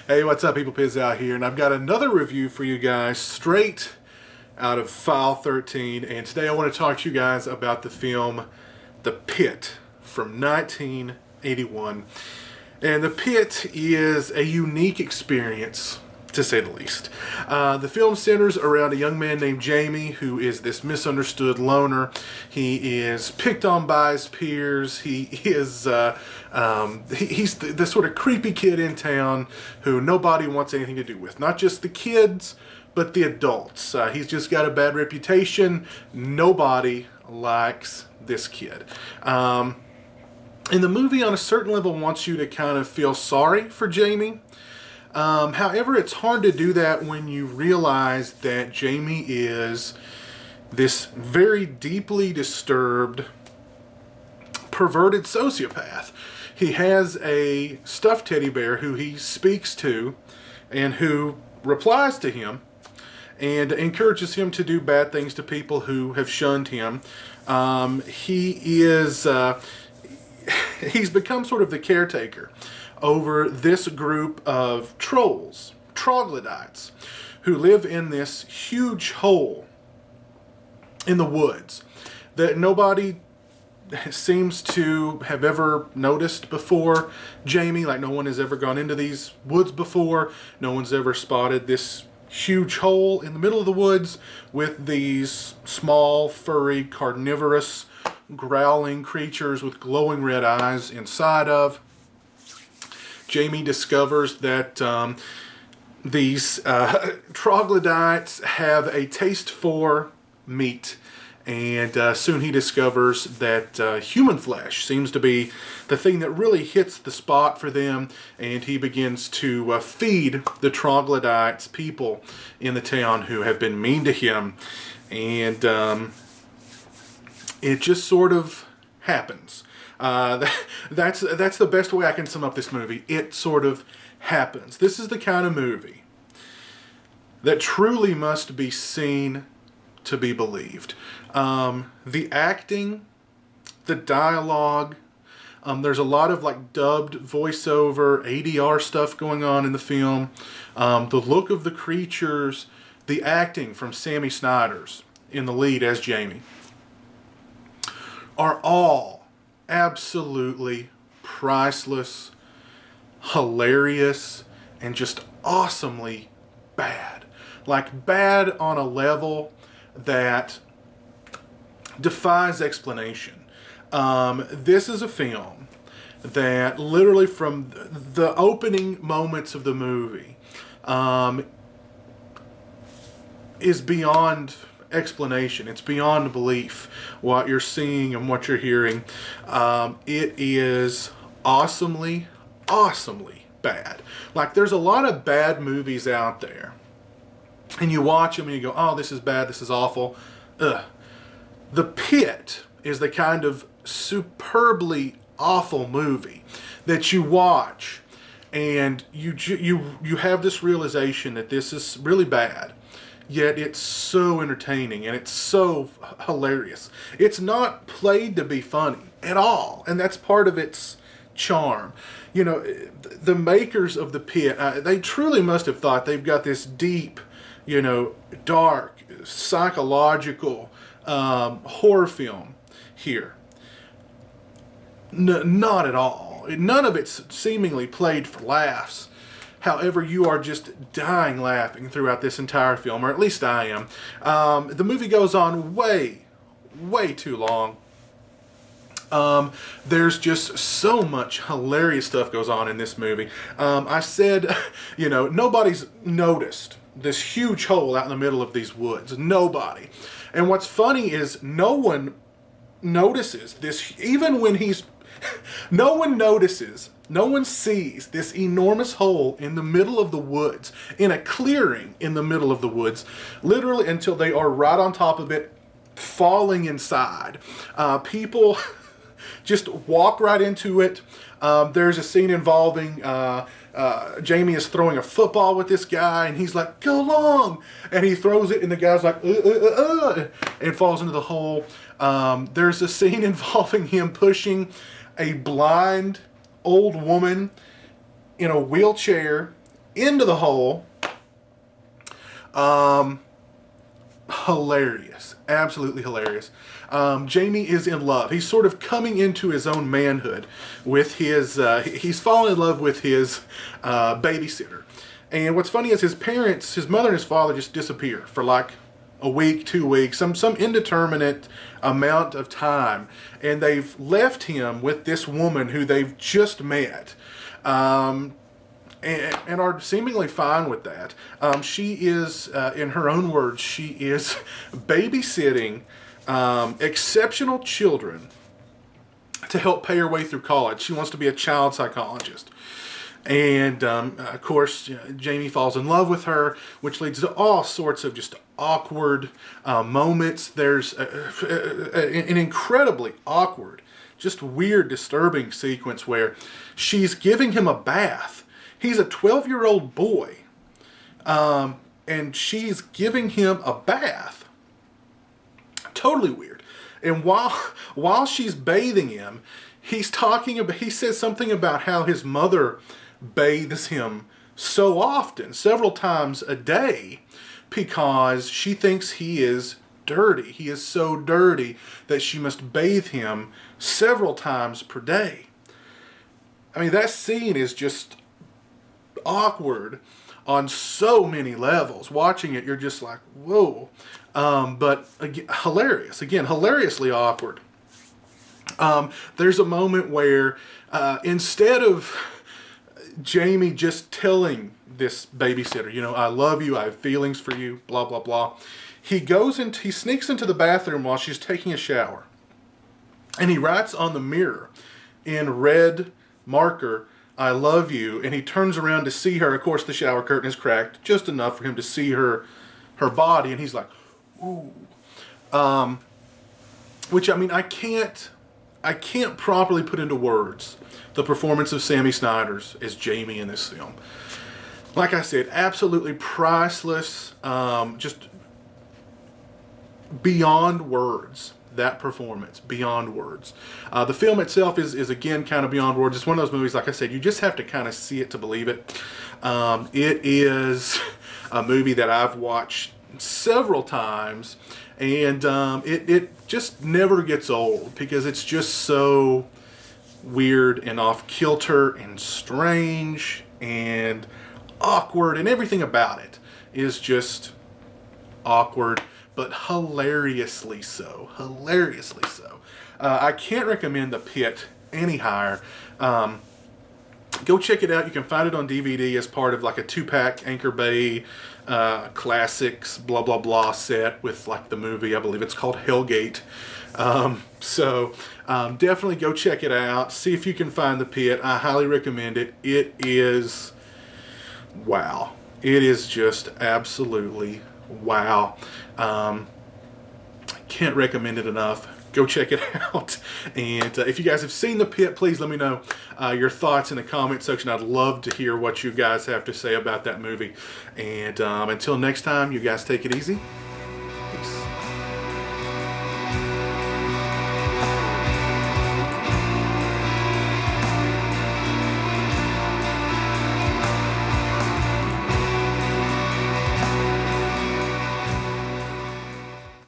Hey, what's up, people? Piz out here, and I've got another review for you guys straight out of File 13. And today I want to talk to you guys about the film The Pit from 1981. And The Pit is a unique experience, to say the least. The film centers around a young man named Jamie, who is this misunderstood loner. He is picked on by his peers. He is he's the sort of creepy kid in town who nobody wants anything to do with. Not just the kids, but the adults. He's just got a bad reputation. Nobody likes this kid. And the movie, on a certain level, wants you to kind of feel sorry for Jamie. However, it's hard to do that when you realize that Jamie is this very deeply disturbed, perverted sociopath. He has a stuffed teddy bear who he speaks to and who replies to him and encourages him to do bad things to people who have shunned him. He's become sort of the caretaker over this group of trolls, troglodytes, who live in this huge hole in the woods that nobody seems to have ever noticed before Jamie. Like, no one has ever gone into these woods before. No one's ever spotted this huge hole in the middle of the woods with these small, furry, carnivorous, growling creatures with glowing red eyes inside of. Jamie discovers that these troglodytes have a taste for meat, and soon he discovers that human flesh seems to be the thing that really hits the spot for them, and he begins to feed the troglodytes people in the town who have been mean to him, and it just sort of happens. That's the best way I can sum up this movie. It sort of happens. This is the kind of movie that truly must be seen to be believed. The acting, the dialogue, there's a lot of like dubbed voiceover, ADR stuff going on in the film. The look of the creatures, the acting from Sammy Snider's in the lead as Jamie are all absolutely priceless, hilarious, and just awesomely bad. Like, bad on a level that defies explanation. This is a film that literally from the opening moments of the movie is beyond explanation. It's beyond belief what you're seeing and what you're hearing. It is awesomely bad. Like, there's a lot of bad movies out there, and you watch them and you go, oh, this is bad, this is awful. Ugh. The Pit is the kind of superbly awful movie that you watch and you have this realization that this is really bad, yet it's so entertaining and it's so hilarious. It's not played to be funny at all, and that's part of its charm. You know, the makers of The Pit, they truly must have thought they've got this deep, you know, dark, psychological horror film here. Not at all. None of it's seemingly played for laughs. However, you are just dying laughing throughout this entire film, or at least I am. The movie goes on way too long. There's just so much hilarious stuff goes on in this movie. I said, you know, nobody's noticed this huge hole out in the middle of these woods. Nobody. And what's funny is no one notices this, even when he's... no one notices, no one sees this enormous hole in the middle of the woods, in a clearing in the middle of the woods, literally until they are right on top of it, falling inside. People just walk right into it. There's a scene involving Jamie is throwing a football with this guy, and he's like, go long, and he throws it, and the guy's like, and falls into the hole. There's a scene involving him pushing a blind old woman in a wheelchair into the hole. Hilarious. Absolutely hilarious. Jamie is in love. He's sort of coming into his own manhood with his, he's fallen in love with his babysitter. And what's funny is his parents, his mother and his father just disappear for like a week, 2 weeks, some indeterminate amount of time. And they've left him with this woman who they've just met. And are seemingly fine with that. She is, in her own words, she is babysitting exceptional children to help pay her way through college. She wants to be a child psychologist. And, of course, Jamie falls in love with her, which leads to all sorts of just awkward moments. There's an incredibly awkward, just weird, disturbing sequence where she's giving him a bath. He's a 12-year-old boy, and she's giving him a bath. Totally weird. And while she's bathing him, he says something about how his mother bathes him so often, several times a day, because she thinks he is dirty. He is so dirty that she must bathe him several times per day. I mean, that scene is just awkward on so many levels. Watching it, you're just like, whoa. But again, hilarious. Again, hilariously awkward. There's a moment where instead of Jamie just telling this babysitter, I love you, I have feelings for you, blah, blah, blah, he sneaks into the bathroom while she's taking a shower. And he writes on the mirror in red marker, I love you, and he turns around to see her. Of course, the shower curtain is cracked, just enough for him to see her body, and he's like, ooh. Which, I mean, I can't properly put into words the performance of Sammy Snider's as Jamie in this film. Like I said, absolutely priceless, just beyond words. That performance, beyond words. The film itself is again kind of beyond words. It's one of those movies, like I said, you just have to kind of see it to believe it. It is a movie that I've watched several times, and it just never gets old because it's just so weird and off kilter and strange and awkward, and everything about it is just awkward, but hilariously so. Hilariously so. I can't recommend The Pit any higher. Go check it out. You can find it on DVD as part of like a 2-pack Anchor Bay classics blah blah blah set with like the movie. I believe it's called Hellgate. So definitely go check it out. See if you can find The Pit. I highly recommend it. It is wow. It is just absolutely wow. Can't recommend it enough. Go check it out. And if you guys have seen The Pit, please let me know your thoughts in the comment section. I'd love to hear what you guys have to say about that movie. And until next time, you guys take it easy.